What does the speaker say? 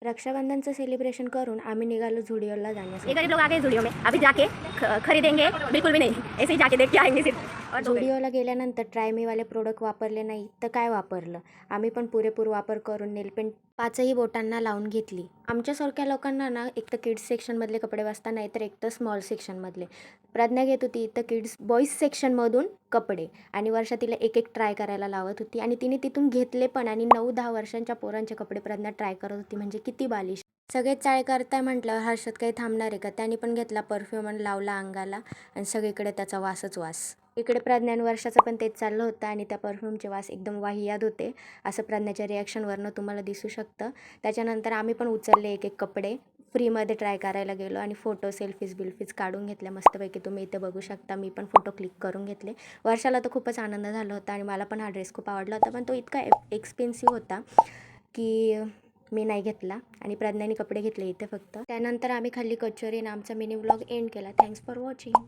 रक्षाबंधनचं celebration करून आम्ही निघालो झुडिओला ये जाण्यासाठी। गरीब लोग आ गए जुड़ियो में, अभी जाके खरीदेंगे बिल्कुल भी नहीं, ऐसे ही जाके देख के आएंगे सिर्फ। और झुडिओला गेल्यानंतर ट्रायमीवाले प्रोडक्ट वापरले नाही तर काय वापरलं, आम्ही पण पुरेपूर वापर करून नेलपेंट 5ही बोटांना लावून घेतली। आमच्यासारख्या लोकांना ना एक तर किड्स सेक्शनमधले कपडे वाचता नाही तर एक तर स्मॉल सेक्शनमधले। प्रज्ञा घेत होती इथं किड्स बॉईज सेक्शनमधून कपडे आणि वर्षा तिला एक एक ट्राय करायला लावत होती आणि तिने तिथून घेतले पण आणि 9-10 वर्षांच्या पोरांचे कपडे प्रज्ञा ट्राय करत होती, म्हणजे किती बालिश। सगळेच चाळे करताय म्हटल्यावर हर्षद काही थांबणार आहे का, त्याने पण घेतला परफ्यूम आणि लावला अंगाला आणि सगळीकडे त्याचा वासच वास। इकडे प्रज्ञा आणि वर्षाचं पण तेच चाललं होतं आणि त्या परफ्यूमचे वास एकदम वाहियात होते, असं प्रज्ञाच्या रिॲक्शनवरनं तुम्हाला दिसू शकतं। त्याच्यानंतर आम्ही पण उचलले एक एक कपडे, फ्रीमध्ये ट्राय करायला गेलो आणि फोटो सेल्फीज काढून घेतल्या मस्तपैकी। तुम्ही इथे बघू शकता, मी पण फोटो क्लिक करून घेतले। वर्षाला तर खूपच आनंद झाला होता आणि मला पण हा ड्रेस खूप आवडला होता, पण तो इतका एक्सपेन्सिव्ह होता की मी नाही घेतला आणि प्रज्ञाने कपडे घेतले इथे फक्त। त्यानंतर आम्ही खाल्ली कचोरी आणि आमचा मिनी व्लॉग एंड केला। Thanks for watching.